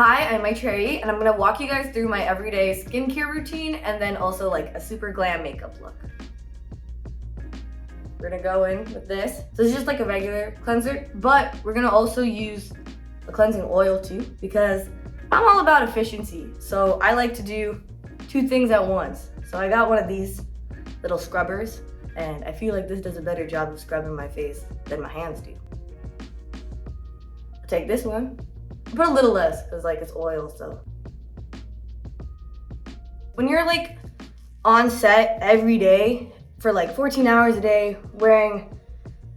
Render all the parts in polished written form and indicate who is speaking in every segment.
Speaker 1: Hi, I'm Maitreyi, and I'm gonna walk you guys through my everyday skincare routine and then also like a super glam makeup look. We're gonna go in with this. So this is just like a regular cleanser, but we're gonna also use a cleansing oil too because I'm all about efficiency. So I like to do two things at once. So I got one of these little scrubbers, and I feel like this does a better job of scrubbing my face than my hands do. I'll take this one. Put a little less because like it's oil, so. When you're like on set every day for like 14 hours a day wearing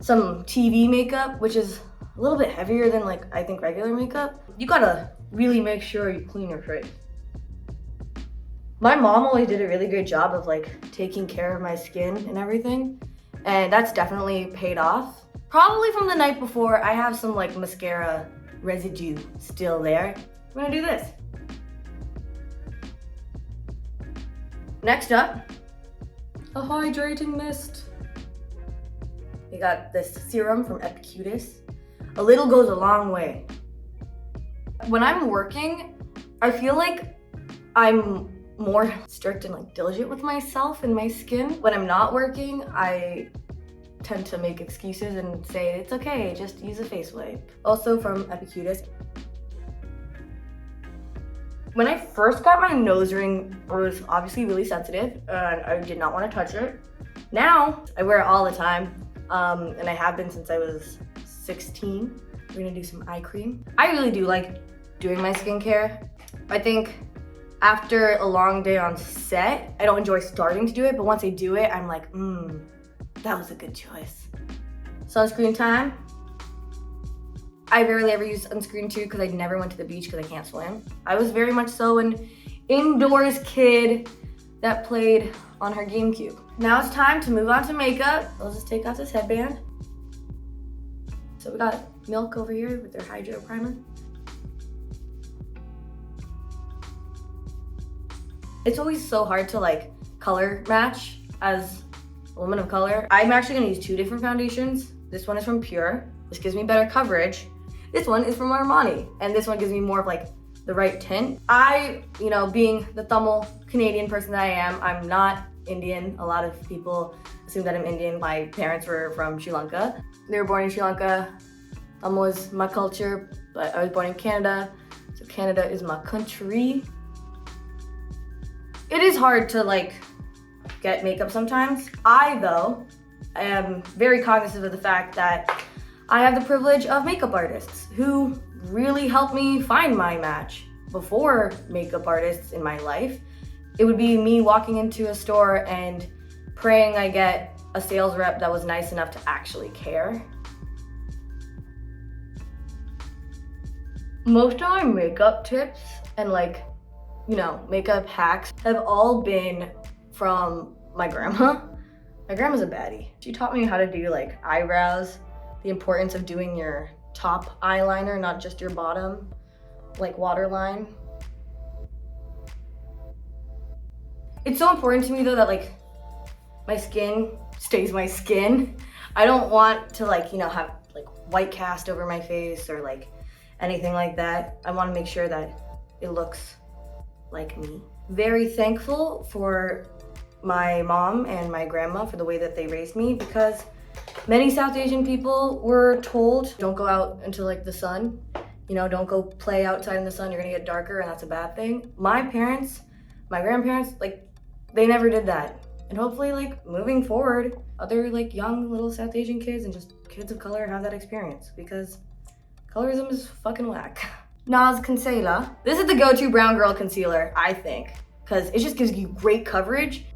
Speaker 1: some TV makeup, which is a little bit heavier than like I think regular makeup, you gotta really make sure you clean your face. My mom always did a really great job of like taking care of my skin and everything, and that's definitely paid off. Probably from the night before, I have some like mascara residue still there. I'm gonna do this. Next up, a hydrating mist. We got this serum from Epicurious. A little goes a long way. When I'm working, I feel like I'm more strict and like diligent with myself and my skin. When I'm not working, I tend to make excuses and say it's okay, just use a face wipe. Also from Epicurious. When I first got my nose ring, I was obviously really sensitive and I did not want to touch it. Now I wear it all the time, and I have been since I was 16. We're gonna do some eye cream. I really do like doing my skincare. I think after a long day on set, I don't enjoy starting to do it, but once I do it, I'm like, that was a good choice. Sunscreen time. I rarely ever use sunscreen too because I never went to the beach because I can't swim. I was very much so an indoors kid that played on her GameCube. Now it's time to move on to makeup. I'll just take out this headband. So we got Milk over here with their Hydro Primer. It's always so hard to like color match as a woman of color. I'm actually gonna use two different foundations. This one is from Pure. This gives me better coverage. This one is from Armani, and this one gives me more of like the right tint. I, being the Tamil Canadian person that I am, I'm not Indian. A lot of people assume that I'm Indian. My parents were from Sri Lanka. They were born in Sri Lanka. Tamil is my culture, but I was born in Canada, so Canada is my country. It is hard to like get makeup sometimes. I, though, am very cognizant of the fact that I have the privilege of makeup artists who really helped me find my match. Before makeup artists in my life, it would be me walking into a store and praying I get a sales rep that was nice enough to actually care. Most of my makeup tips and makeup hacks have all been from my grandma. My grandma's a baddie. She taught me how to do like eyebrows, the importance of doing your top eyeliner, not just your bottom, like waterline. It's so important to me though that like my skin stays my skin. I don't want to have like white cast over my face or like anything like that. I want to make sure that it looks like me. Very thankful for my mom and my grandma for the way that they raised me, because many South Asian people were told don't go out into like the sun, don't go play outside in the sun, you're gonna get darker and that's a bad thing. My parents, my grandparents, they never did that. And hopefully moving forward, other young little South Asian kids and just kids of color have that experience, because colorism is fucking whack. NARS Concealer. This is the go-to brown girl concealer, I think, because it just gives you great coverage.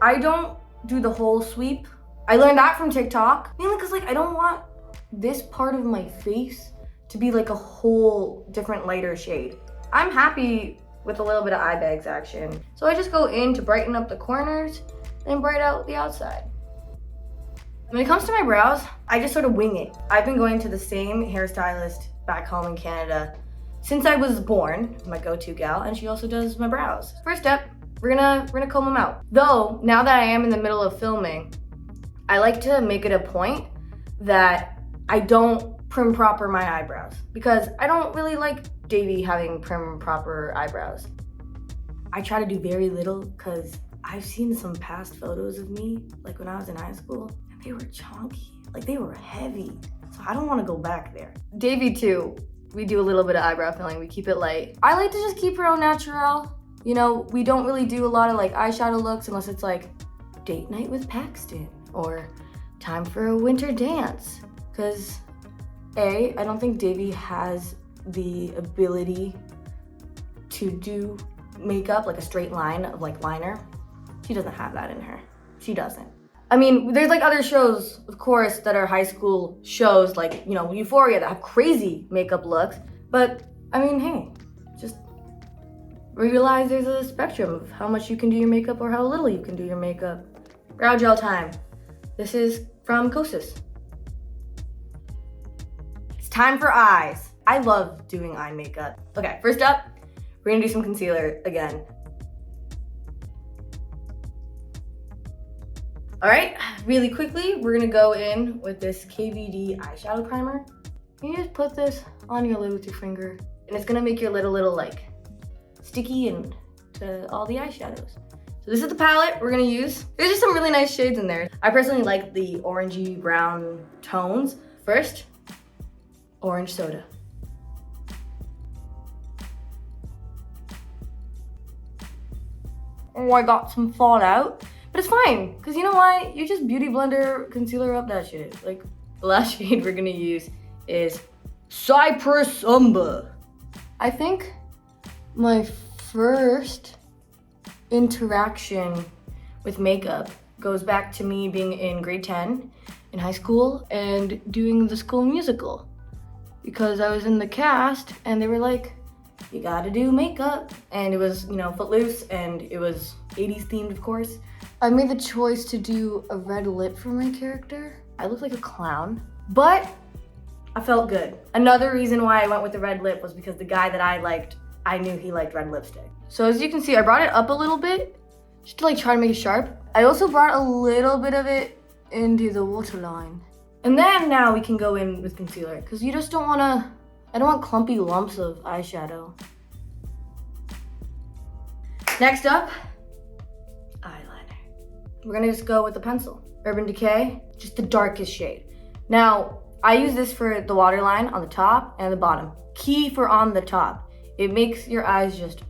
Speaker 1: I don't do the whole sweep. I learned that from TikTok, mainly because I don't want this part of my face to be like a whole different lighter shade. I'm happy with a little bit of eye bags action. So I just go in to brighten up the corners and brighten out the outside. When it comes to my brows, I just sort of wing it. I've been going to the same hairstylist back home in Canada since I was born, my go-to gal, and she also does my brows. First step, we're gonna comb them out. Though, now that I am in the middle of filming, I like to make it a point that I don't prim proper my eyebrows because I don't really like Devi having prim proper eyebrows. I try to do very little because I've seen some past photos of me, like when I was in high school, and they were chunky, like they were heavy. So I don't want to go back there. Devi too, we do a little bit of eyebrow filling, we keep it light. I like to just keep her au naturel. You know, we don't really do a lot of like eyeshadow looks unless it's like date night with Paxton or time for a winter dance. Cause I don't think Devi has the ability to do makeup like a straight line of like liner. She doesn't have that in her. She doesn't. I mean, there's like other shows, of course, that are high school shows like, you know, Euphoria that have crazy makeup looks. But I mean, hey, just realize there's a spectrum of how much you can do your makeup or how little you can do your makeup. Brow gel time. This is from Kosas. It's time for eyes. I love doing eye makeup. Okay, first up, we're gonna do some concealer again. All right, really quickly, we're gonna go in with this KVD eyeshadow primer. You just put this on your lid with your finger, and it's gonna make your lid a little like sticky and to all the eyeshadows. So this is the palette we're gonna use. There's just some really nice shades in there. I personally like the orangey brown tones. First, orange soda. Oh, I got some fallout, but it's fine, because you know why? You just beauty blender concealer up that shit. Like, the last shade we're gonna use is Cypress Umber. I think my first interaction with makeup goes back to me being in grade 10 in high school and doing the school musical, because I was in the cast and they were like, you gotta do makeup. And it was, you know, Footloose, and it was 80s themed, of course. I made the choice to do a red lip for my character. I looked like a clown, but I felt good. Another reason why I went with the red lip was because the guy that I liked, I knew he liked red lipstick. So as you can see, I brought it up a little bit just to like try to make it sharp. I also brought a little bit of it into the waterline. And then now we can go in with concealer, because you just don't wanna, I don't want clumpy lumps of eyeshadow. Next up, eyeliner. We're gonna just go with the pencil. Urban Decay, just the darkest shade. Now, I use this for the waterline on the top and the bottom. Key for on the top. It makes your eyes just...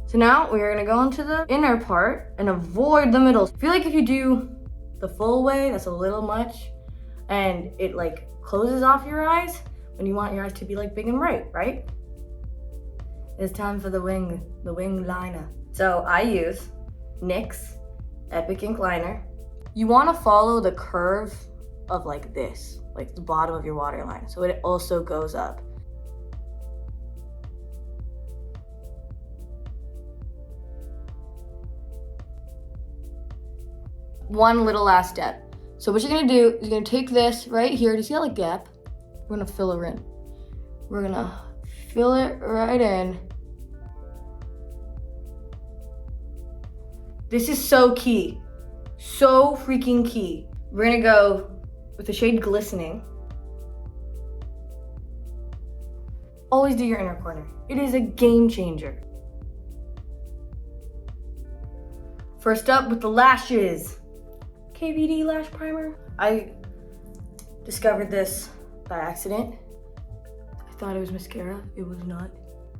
Speaker 1: So now we're gonna go into the inner part and avoid the middle. I feel like if you do the full way, that's a little much, and it like closes off your eyes when you want your eyes to be like big and bright, right? It's time for the wing liner. So I use NYX Epic Ink Liner. You wanna follow the curve of like this, like the bottom of your waterline, so it also goes up. One little last step. So what you're gonna do is you're gonna take this right here. Do you see that like gap? We're gonna fill it in. We're gonna fill it right in. This is so key. So freaking key. We're gonna go with the shade Glistening. Always do your inner corner. It is a game changer. First up with the lashes. KVD lash primer. I discovered this by accident. I thought it was mascara, it was not.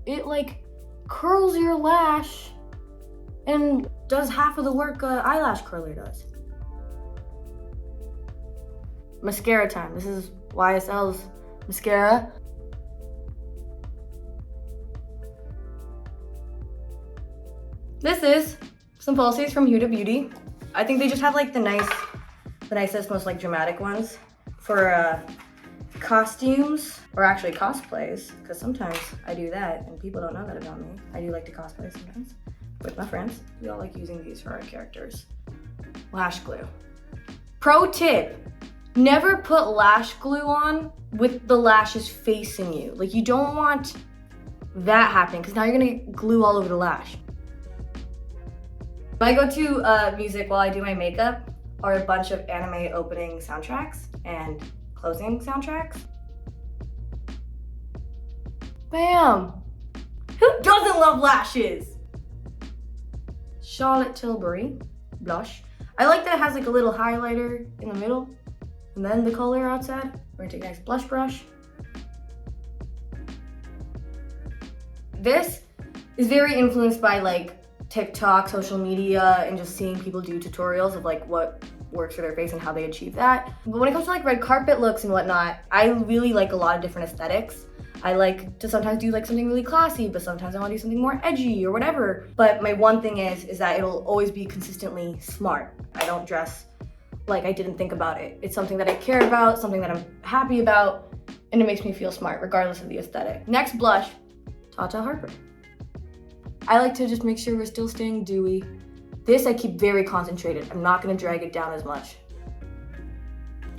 Speaker 1: It like curls your lash and does half of the work an eyelash curler does. Mascara time. This is YSL's mascara. This is some falsies from Huda Beauty. I think they just have like the nicest, most like dramatic ones for costumes, or actually cosplays, because sometimes I do that and people don't know that about me. I do like to cosplay sometimes with my friends. We all like using these for our characters. Lash glue. Pro tip, never put lash glue on with the lashes facing you. Like, you don't want that happening, because now you're gonna get glue all over the lash. My go-to music while I do my makeup are a bunch of anime opening soundtracks and closing soundtracks. Bam! Who doesn't love lashes? Charlotte Tilbury blush. I like that it has like a little highlighter in the middle and then the color outside. We're gonna take a nice blush brush. This is very influenced by like TikTok, social media, and just seeing people do tutorials of like what works for their face and how they achieve that. But when it comes to like red carpet looks and whatnot, I really like a lot of different aesthetics. I like to sometimes do like something really classy, but sometimes I want to do something more edgy or whatever. But my one thing is that it'll always be consistently smart. I don't dress like I didn't think about it. It's something that I care about, something that I'm happy about, and it makes me feel smart regardless of the aesthetic. Next blush, Tata Harper. I like to just make sure we're still staying dewy. This I keep very concentrated. I'm not gonna drag it down as much.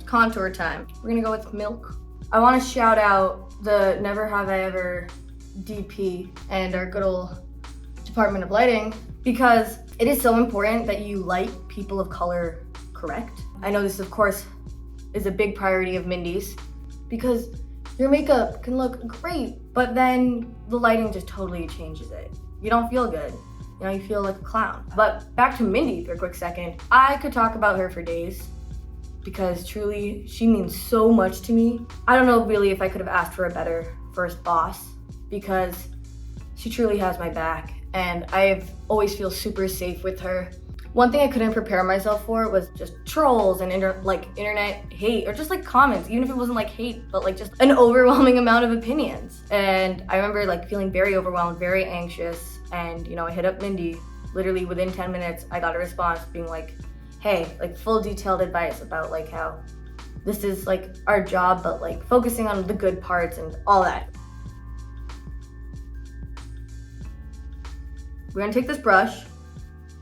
Speaker 1: Contour time. We're gonna go with Milk. I wanna shout out the Never Have I Ever DP and our good old Department of Lighting because it is so important that you light people of color correct. I know this of course is a big priority of Mindy's because your makeup can look great, but then the lighting just totally changes it. You don't feel good. You know, you feel like a clown. But back to Mindy for a quick second. I could talk about her for days because truly she means so much to me. I don't know really if I could have asked for a better first boss because she truly has my back and I've always feel super safe with her. One thing I couldn't prepare myself for was just trolls and internet hate or just like comments, even if it wasn't like hate, but like just an overwhelming amount of opinions. And I remember like feeling very overwhelmed, very anxious. And you know, I hit up Mindy, literally within 10 minutes, I got a response being like, hey, like full detailed advice about like how this is like our job, but like focusing on the good parts and all that. We're gonna take this brush.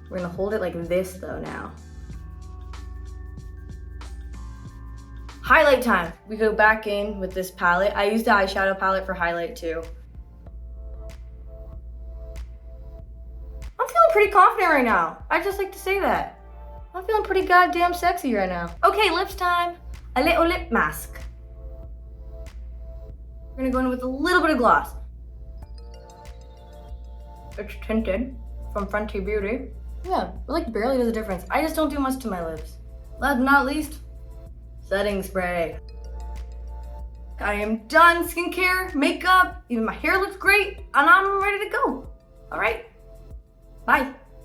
Speaker 1: We're gonna hold it like this though now. Highlight time. We go back in with this palette. I use the eyeshadow palette for highlight too. I'm feeling pretty confident right now. I just like to say that. I'm feeling pretty goddamn sexy right now. Okay, lips time. A little lip mask. We're gonna go in with a little bit of gloss. It's tinted from Fenty Beauty. Yeah, it like barely does a difference. I just don't do much to my lips. Last but not least, setting spray. I am done skincare, makeup, even my hair looks great, and I'm ready to go. All right, bye.